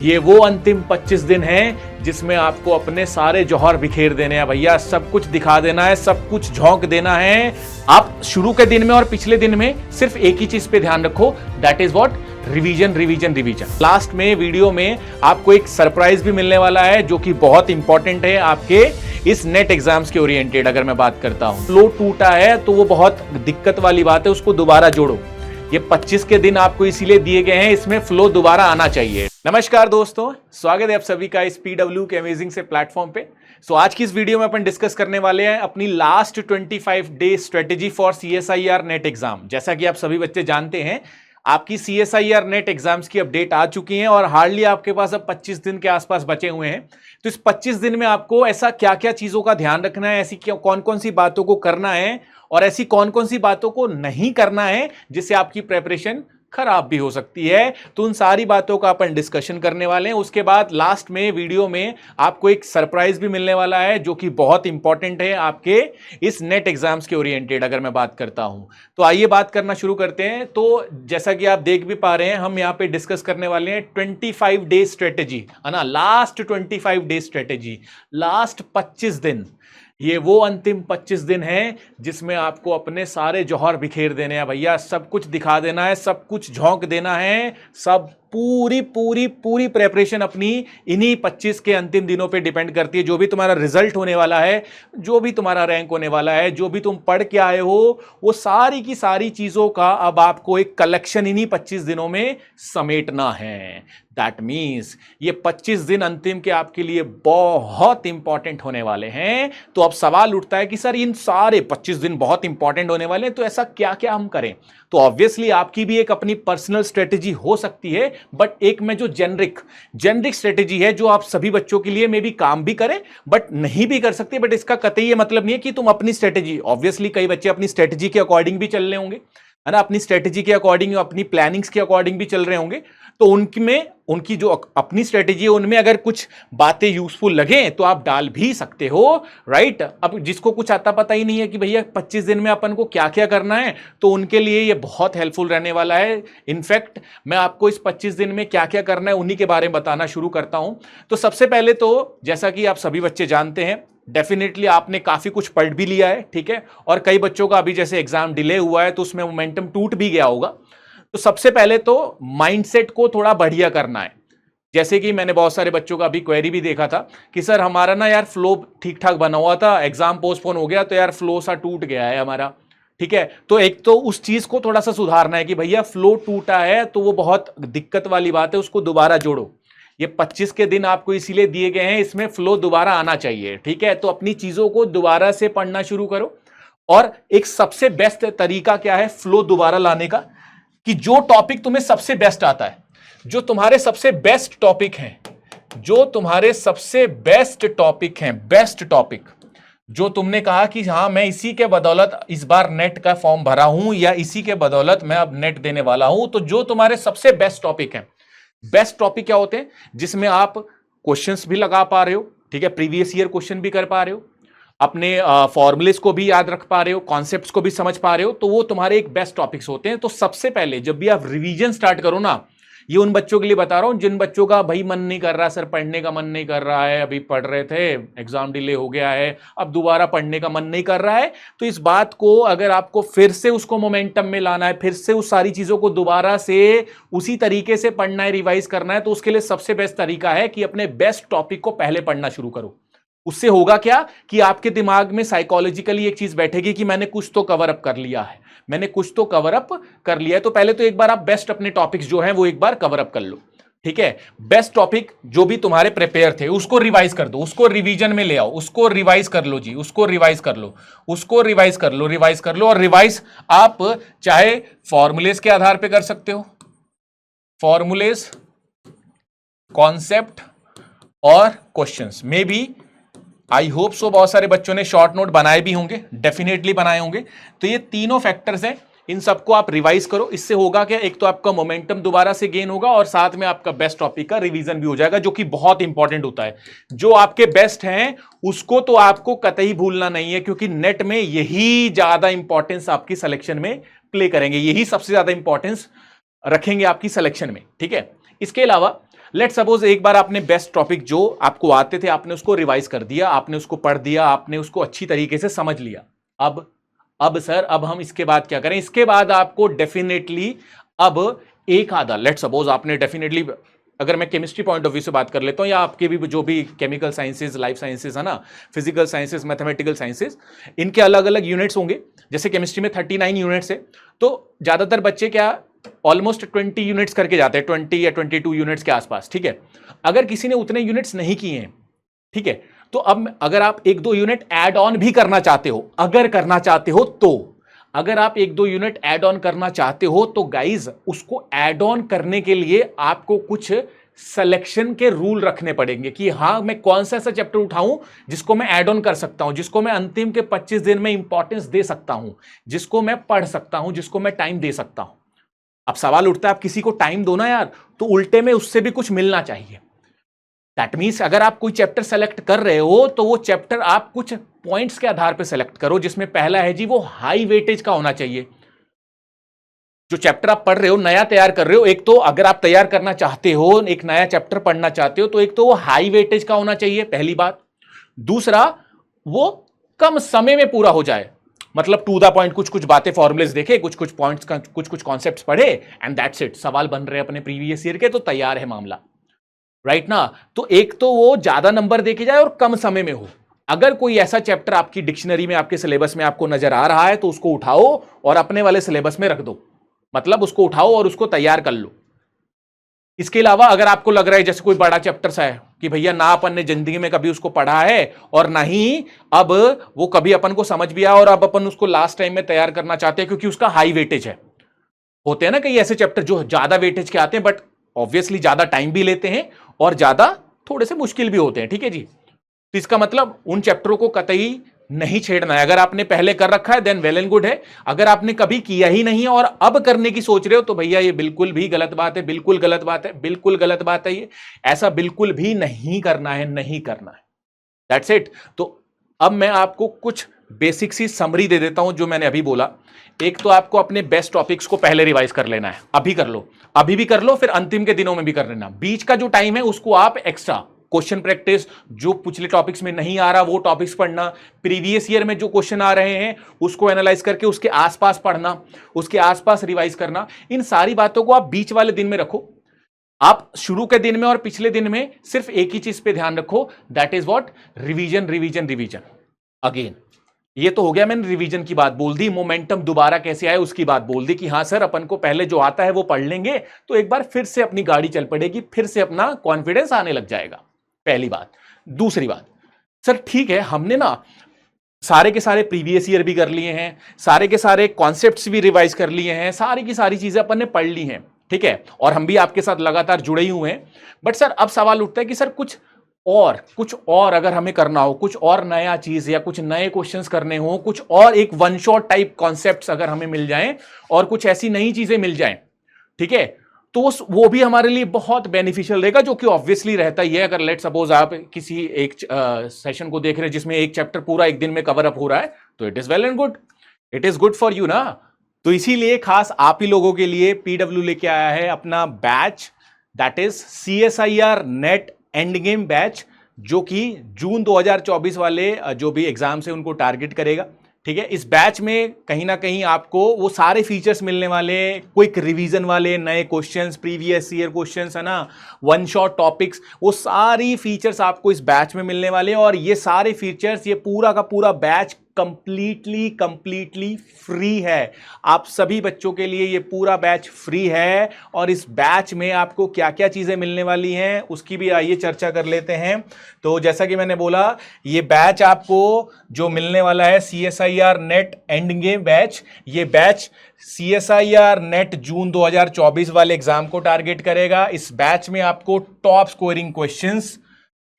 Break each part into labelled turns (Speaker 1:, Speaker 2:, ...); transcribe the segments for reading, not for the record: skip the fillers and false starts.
Speaker 1: ये वो अंतिम 25 दिन हैं जिसमें आपको अपने सारे जौहर बिखेर देने हैं भैया, सब कुछ दिखा देना है, सब कुछ झोंक देना है। आप शुरू के दिन में और पिछले दिन में सिर्फ एक ही चीज पे ध्यान रखो, that is what, revision revision revision. Last में वीडियो में आपको एक सरप्राइज भी मिलने वाला है जो कि बहुत इंपॉर्टेंट है आपके इस नेट एग्जाम्स के ओरिएंटेड। अगर मैं बात करता हूं, फ्लो टूटा है तो वो बहुत दिक्कत वाली बात है, उसको दोबारा जोड़ो। ये 25 के दिन आपको इसीलिए दिए गए हैं, इसमें फ्लो दोबारा आना चाहिए। नमस्कार दोस्तों, स्वागत है आप सभी का इस PW के अमेजिंग से प्लेटफॉर्म पे। आज की इस वीडियो में अपन डिस्कस करने वाले हैं अपनी last 25 day strategy for CSIR net exam. जैसा कि आप सभी बच्चे जानते हैं, आपकी CSIR नेट एग्जाम्स की अपडेट आ चुकी है और हार्डली आपके पास अब 25 दिन के आसपास बचे हुए हैं। तो इस 25 दिन में आपको ऐसा क्या क्या चीजों का ध्यान रखना है, ऐसी कौन कौन सी बातों को करना है और ऐसी कौन कौन सी बातों को नहीं करना है जिससे आपकी प्रेपरेशन खराब भी हो सकती है। तो उन सारी बातों का अपन डिस्कशन करने वाले हैं। उसके बाद लास्ट में वीडियो में आपको एक सरप्राइज भी मिलने वाला है जो कि बहुत इंपॉर्टेंट है आपके इस नेट एग्जाम्स के ओरिएंटेड। अगर मैं बात करता हूं तो आइए बात करना शुरू करते हैं। तो जैसा कि आप देख भी पा रहे हैं, हम यहां पे डिस्कस करने वाले हैं 25 डे स्ट्रेटेजी, है ना। लास्ट 25 डे स्ट्रेटेजी, लास्ट 25 दिन। ये वो अंतिम 25 दिन हैं जिसमें आपको अपने सारे जौहर बिखेर देने हैं भैया, सब कुछ दिखा देना है, सब कुछ झोंक देना है। सब पूरी पूरी पूरी प्रेपरेशन अपनी इन्हीं 25 के अंतिम दिनों पे डिपेंड करती है। जो भी तुम्हारा रिजल्ट होने वाला है, जो भी तुम्हारा रैंक होने वाला है, जो भी तुम पढ़ के आए हो, वो सारी की सारी चीजों का अब आपको एक कलेक्शन इन्हीं 25 दिनों में समेटना है। दैट मीन्स ये 25 दिन अंतिम के आपके लिए बहुत इंपॉर्टेंट होने वाले हैं। तो अब सवाल उठता है कि सर इन सारे 25 दिन बहुत इंपॉर्टेंट होने वाले हैं, तो ऐसा क्या क्या हम करें। तो ऑब्वियसली आपकी भी एक अपनी पर्सनल स्ट्रेटेजी हो सकती है, बट एक में जो जेनरिक स्ट्रेटेजी है जो आप सभी बच्चों के लिए मे भी काम भी करें बट नहीं भी कर सकते। बट इसका कतई ये मतलब नहीं है कि तुम अपनी स्ट्रेटेजी, ऑब्वियसली कई बच्चे अपनी स्ट्रेटेजी के अकॉर्डिंग भी चल रहे होंगे, है ना, अपनी स्ट्रेटेजी के अकॉर्डिंग, अपनी प्लानिंग्स के अकॉर्डिंग भी चल रहे होंगे। तो उनकी जो अपनी स्ट्रेटेजी है उनमें अगर कुछ बातें यूजफुल लगे तो आप डाल भी सकते हो, राइट। अब जिसको कुछ आता पता ही नहीं है कि भैया 25 दिन में अपन को क्या क्या करना है, तो उनके लिए ये बहुत हेल्पफुल रहने वाला है। इनफैक्ट मैं आपको इस 25 दिन में क्या क्या करना है उन्हीं के बारे में बताना शुरू करता हूं। तो सबसे पहले तो जैसा कि आप सभी बच्चे जानते हैं, डेफिनेटली आपने काफी कुछ पढ़ भी लिया है, ठीक है। और कई बच्चों का अभी जैसे एग्जाम डिले हुआ है तो उसमें मोमेंटम टूट भी गया होगा। तो सबसे पहले तो माइंडसेट को थोड़ा बढ़िया करना है। जैसे कि मैंने बहुत सारे बच्चों का अभी क्वेरी भी देखा था कि सर हमारा ना यार फ्लो ठीक ठाक बना हुआ था, एग्जाम पोस्टपोन हो गया तो यार फ्लो सा टूट गया है हमारा, ठीक है। तो एक तो उस चीज को थोड़ा सा सुधारना है कि भैया फ्लो टूटा है तो वो बहुत दिक्कत वाली बात है, उसको दोबारा जोड़ो। ये 25 के दिन आपको इसीलिए दिए गए हैं, इसमें फ्लो दोबारा आना चाहिए, ठीक है। तो अपनी चीजों को दोबारा से पढ़ना शुरू करो। और एक सबसे बेस्ट तरीका क्या है फ्लो दोबारा लाने का, कि जो टॉपिक तुम्हें सबसे बेस्ट आता है, जो तुम्हारे सबसे बेस्ट टॉपिक हैं, जो तुम्हारे सबसे बेस्ट टॉपिक हैं, बेस्ट टॉपिक जो तुमने कहा कि हाँ मैं इसी के बदौलत इस बार नेट का फॉर्म भरा हूं या इसी के बदौलत मैं अब नेट देने वाला हूं, तो जो तुम्हारे सबसे बेस्ट टॉपिक हैं, बेस्ट टॉपिक क्या होते हैं जिसमें आप क्वेश्चंस भी लगा पा रहे हो, ठीक है, प्रीवियस ईयर क्वेश्चन भी कर पा रहे हो, अपने फॉर्मूलेस को भी याद रख पा रहे हो, कॉन्सेप्ट्स को भी समझ पा रहे हो, तो वो तुम्हारे एक बेस्ट टॉपिक्स होते हैं। तो सबसे पहले जब भी आप रिवीजन स्टार्ट करो ना, ये उन बच्चों के लिए बता रहा हूं जिन बच्चों का भाई मन नहीं कर रहा, सर पढ़ने का मन नहीं कर रहा है, अभी पढ़ रहे थे, एग्जाम डिले हो गया है, अब दोबारा पढ़ने का मन नहीं कर रहा है। तो इस बात को अगर आपको फिर से उसको मोमेंटम में लाना है, फिर से उस सारी चीजों को दोबारा से उसी तरीके से पढ़ना है, रिवाइज करना है, तो उसके लिए सबसे बेस्ट तरीका है कि अपने बेस्ट टॉपिक को पहले पढ़ना शुरू करो। उससे होगा क्या कि आपके दिमाग में साइकोलॉजिकली एक चीज बैठेगी कि मैंने कुछ तो कवर अप कर लिया है, मैंने कुछ तो कवर अप कर लिया है। तो पहले तो एक बार आप बेस्ट अपने टॉपिक्स जो हैं वो एक बार कवर अप कर लो, ठीक है। बेस्ट टॉपिक जो भी तुम्हारे प्रिपेयर थे उसको रिवाइज कर दो, उसको रिवीजन में ले आओ, उसको रिवाइज कर लो जी, उसको रिवाइज कर लो, उसको रिवाइज कर लो, रिवाइज कर लो। और रिवाइज आप चाहे फॉर्मूलेस के आधार पे कर सकते हो, फॉर्मूलेस, कॉन्सेप्ट और क्वेश्चंस में भी आई होप सो बहुत सारे बच्चों ने शॉर्ट नोट बनाए भी होंगे, डेफिनेटली बनाए होंगे। तो ये तीनों फैक्टर्स हैं, इन सबको आप रिवाइज करो। इससे होगा क्या, एक तो आपका मोमेंटम दोबारा से गेन होगा और साथ में आपका बेस्ट टॉपिक का रिवीजन भी हो जाएगा, जो कि बहुत इंपॉर्टेंट होता है। जो आपके बेस्ट हैं उसको तो आपको कतई भूलना नहीं है, क्योंकि नेट में यही ज्यादा इंपॉर्टेंस आपकी सिलेक्शन में प्ले करेंगे, यही सबसे ज्यादा इंपॉर्टेंस रखेंगे आपकी सिलेक्शन में, ठीक है। इसके अलावा लेट सपोज एक बार आपने बेस्ट टॉपिक जो आपको आते थे आपने उसको रिवाइज कर दिया, आपने उसको पढ़ दिया, आपने उसको अच्छी तरीके से समझ लिया। अब सर अब हम इसके बाद क्या करें? इसके बाद आपको डेफिनेटली अब एक आधा, लेट सपोज आपने डेफिनेटली, अगर मैं केमिस्ट्री पॉइंट ऑफ व्यू से बात कर लेता हूं या आपके भी जो भी केमिकल साइंसेज, लाइफ साइंसेज है ना, फिजिकल साइंसेज, मैथमेटिकल साइंसेज, इनके अलग अलग यूनिट्स होंगे। जैसे केमिस्ट्री में 39 यूनिट्स है, तो ज्यादातर बच्चे क्या ऑलमोस्ट 20 यूनिट्स करके जाते हैं, 20 या 22 यूनिट्स के आसपास, ठीक है। अगर किसी ने उतने यूनिट्स नहीं किए हैं, ठीक है, तो अब अगर आप एक दो यूनिट ऐड ऑन भी करना चाहते हो, अगर करना चाहते हो तो, अगर आप एक दो यूनिट ऐड ऑन करना चाहते हो तो गाइज उसको ऐड ऑन करने के लिए आपको कुछ सिलेक्शन के रूल रखने पड़ेंगे कि हां मैं कौन सा ऐसा चैप्टर उठाऊं जिसको मैं ऐड ऑन कर सकता हूं, जिसको मैं अंतिम के 25 दिन में इंपॉर्टेंस दे सकता हूं, जिसको मैं पढ़ सकता हूं, जिसको मैं टाइम दे सकता हूं। अब सवाल उठता है आप किसी को टाइम दो ना यार, तो उल्टे में उससे भी कुछ मिलना चाहिए। दैट मीन्स अगर आप कोई चैप्टर सेलेक्ट कर रहे हो तो वो चैप्टर आप कुछ पॉइंट्स के आधार पर सेलेक्ट करो, जिसमें पहला है जी वो हाई वेटेज का होना चाहिए। जो चैप्टर आप पढ़ रहे हो, नया तैयार कर रहे हो, एक तो अगर आप तैयार करना चाहते हो, एक नया चैप्टर पढ़ना चाहते हो, तो एक तो वो हाई वेटेज का होना चाहिए, पहली बात। दूसरा, वो कम समय में पूरा हो जाए, मतलब टू द पॉइंट, कुछ कुछ बातें फॉर्मुलेस देखे, कुछ कुछ पॉइंट्स का कुछ कुछ कॉन्सेप्ट्स पढ़े एंड दैट्स इट, सवाल बन रहे अपने प्रीवियस ईयर के तो तैयार है मामला, राइट ना। तो एक तो वो ज्यादा नंबर देके जाए और कम समय में हो। अगर कोई ऐसा चैप्टर आपकी डिक्शनरी में, आपके सिलेबस में आपको नजर आ रहा है तो उसको उठाओ और अपने वाले सिलेबस में रख दो, मतलब उसको उठाओ और उसको तैयार कर लो। इसके अलावा अगर आपको लग रहा है जैसे कोई बड़ा चैप्टर है कि भैया ना अपन ने जिंदगी में कभी उसको पढ़ा है और ना ही अब वो कभी अपन को समझ भी आया और अब अपन उसको लास्ट टाइम में तैयार करना चाहते हैं क्योंकि उसका हाई वेटेज है, होते हैं ना कई ऐसे चैप्टर जो ज्यादा वेटेज के आते हैं बट ऑब्वियसली ज्यादा टाइम भी लेते हैं और ज्यादा थोड़े से मुश्किल भी होते हैं, ठीक है जी। तो इसका मतलब उन चैप्टरों को कतई नहीं छेड़ना है। अगर आपने पहले कर रखा है देन वेल एंड गुड है, अगर आपने कभी किया ही नहीं है और अब करने की सोच रहे हो तो भैया ये बिल्कुल भी गलत बात है, बिल्कुल गलत बात है, बिल्कुल गलत बात है। ये ऐसा बिल्कुल भी नहीं करना है, नहीं करना है, दैट्स इट। तो अब मैं आपको कुछ बेसिक सी समरी दे देता हूं जो मैंने अभी बोला। एक तो आपको अपने बेस्ट टॉपिक्स को पहले रिवाइज कर लेना है, अभी कर लो, अभी भी कर लो, फिर अंतिम के दिनों में भी कर लेना। बीच का जो टाइम है उसको आप एक्स्ट्रा क्वेश्चन प्रैक्टिस, जो पिछले टॉपिक्स में नहीं आ रहा वो टॉपिक्स पढ़ना, प्रीवियस ईयर में जो क्वेश्चन आ रहे हैं उसको एनालाइज करके उसके आसपास पढ़ना, उसके आसपास रिवाइज करना, इन सारी बातों को आप बीच वाले दिन में रखो। आप शुरू के दिन में और पिछले दिन में सिर्फ एक ही चीज पे ध्यान रखो, that is what, revision revision revision again. ये तो हो गया, मैंने रिवीजन की बात बोल दी, मोमेंटम दोबारा कैसे आए उसकी बात बोल दी कि हाँ सर अपन को पहले जो आता है वो पढ़ लेंगे तो एक बार फिर से अपनी गाड़ी चल पड़ेगी, फिर से अपना कॉन्फिडेंस आने लग जाएगा, पहली बात। दूसरी बात, सर ठीक है हमने ना सारे के सारे प्रीवियस ईयर भी कर लिए हैं, सारे के सारे कॉन्सेप्ट्स भी रिवाइज कर लिए हैं, सारी की सारी चीजें अपन ने पढ़ ली हैं, ठीक है, और हम भी आपके साथ लगातार जुड़े ही हुए हैं। बट सर अब सवाल उठता है कि सर कुछ और अगर हमें करना हो, कुछ और नया चीज या कुछ नए क्वेश्चंस करने हो, कुछ और एक वन शॉट टाइप कॉन्सेप्ट्स अगर हमें मिल जाएं और कुछ ऐसी नई चीजें मिल जाएं, ठीक है, तो वो भी हमारे लिए बहुत बेनिफिशियल रहेगा, जो कि ऑब्वियसली रहता ही है। अगर लेट सपोज आप किसी एक सेशन को देख रहे हैं जिसमें एक चैप्टर पूरा एक दिन में कवर अप हो रहा है तो it is well and good, it is good for you ना। तो इसीलिए खास आप ही लोगों के लिए पीडब्ल्यू लेके आया है अपना batch, that is CSIR net end game batch, जो कि जून 2024 वाले जो भी एग्जाम से उनको टारगेट करेगा, ठीक है। इस बैच में कहीं ना कहीं आपको वो सारे फीचर्स मिलने वाले, क्विक रिवीजन वाले, नए क्वेश्चंस, प्रीवियस ईयर क्वेश्चंस है ना, वन शॉट टॉपिक्स, वो सारी फीचर्स आपको इस बैच में मिलने वाले हैं। और ये सारे फीचर्स, ये पूरा का पूरा बैच कंप्लीटली फ्री है। आप सभी बच्चों के लिए ये पूरा बैच फ्री है। और इस बैच में आपको क्या क्या चीजें मिलने वाली हैं उसकी भी आइए चर्चा कर लेते हैं। तो जैसा कि मैंने बोला, ये बैच आपको जो मिलने वाला है CSIR net end game batch, ये बैच CSIR नेट जून 2024 वाले एग्जाम को टारगेट करेगा। इस बैच में आपको top scoring questions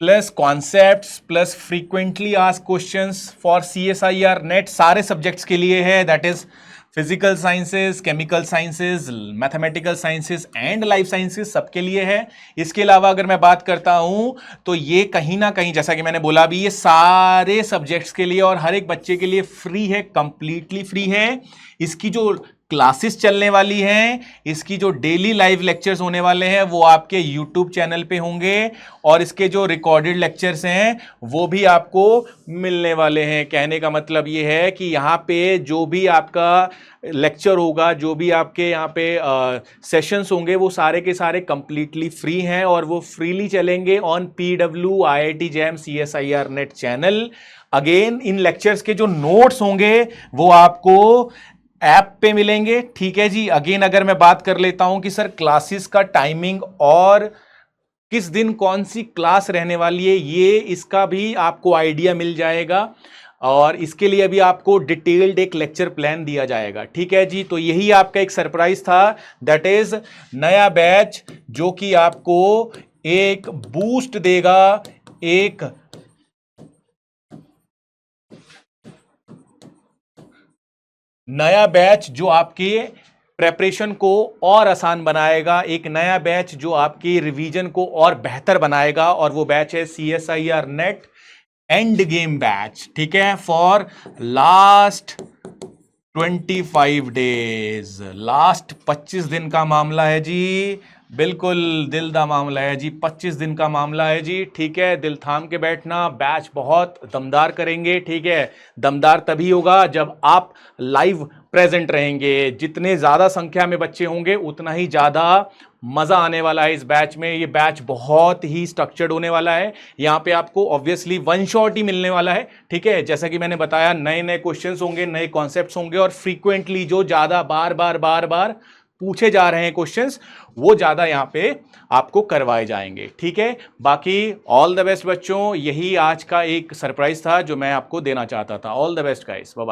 Speaker 1: plus concepts plus frequently asked questions for CSIR net सारे सब्जेक्ट्स के लिए है, that is physical sciences, chemical sciences, mathematical sciences and life sciences, सबके लिए है। इसके अलावा अगर मैं बात करता हूं तो ये कहीं ना कहीं, जैसा कि मैंने बोला अभी, ये सारे सब्जेक्ट्स के लिए और हर एक बच्चे के लिए फ्री है, कंप्लीटली फ्री है। इसकी जो क्लासेस चलने वाली हैं, इसकी जो डेली लाइव लेक्चर्स होने वाले हैं वो आपके यूट्यूब चैनल पे होंगे, और इसके जो रिकॉर्डेड लेक्चर्स हैं वो भी आपको मिलने वाले हैं। कहने का मतलब ये है कि यहाँ पे जो भी आपका लेक्चर होगा, जो भी आपके यहाँ पे सेशंस होंगे, वो सारे के सारे कंप्लीटली फ्री हैं और वो फ्रीली चलेंगे on PW IIT JAM CSIR net channel. Again in lectures के जो नोट्स होंगे वो आपको ऐप पे मिलेंगे, ठीक है जी। अगेन अगर मैं बात कर लेता हूं कि सर क्लासेस का टाइमिंग और किस दिन कौन सी क्लास रहने वाली है, ये इसका भी आपको आइडिया मिल जाएगा, और इसके लिए अभी आपको डिटेल्ड एक लेक्चर प्लान दिया जाएगा, ठीक है जी। तो यही आपका एक सरप्राइज था, दैट इज नया बैच जो कि आपको एक बूस्ट देगा, एक नया बैच जो आपके प्रेपरेशन को और आसान बनाएगा, एक नया बैच जो आपकी रिवीजन को और बेहतर बनाएगा, और वो बैच है CSIR net end game batch, ठीक है, फॉर लास्ट 25 डेज। लास्ट 25 दिन का मामला है जी, बिल्कुल दिल दा मामला है जी, 25 दिन का मामला है जी, ठीक है। दिल थाम के बैठना, बैच बहुत दमदार करेंगे, ठीक है। दमदार तभी होगा जब आप लाइव प्रेजेंट रहेंगे। जितने ज़्यादा संख्या में बच्चे होंगे उतना ही ज़्यादा मज़ा आने वाला है इस बैच में। ये बैच बहुत ही स्ट्रक्चर्ड होने वाला है। यहाँ पे आपको ऑब्वियसली वन शॉट ही मिलने वाला है, ठीक है। जैसा कि मैंने बताया, नए नए क्वेश्चंस होंगे, नए कॉन्सेप्ट्स होंगे, और फ्रीक्वेंटली जो ज़्यादा बार बार पूछे जा रहे हैं क्वेश्चंस, वो ज़्यादा यहाँ पे आपको करवाए जाएंगे, ठीक है। बाकी ऑल द बेस्ट बच्चों, यही आज का एक सरप्राइज था जो मैं आपको देना चाहता था। All the best guys, bye bye.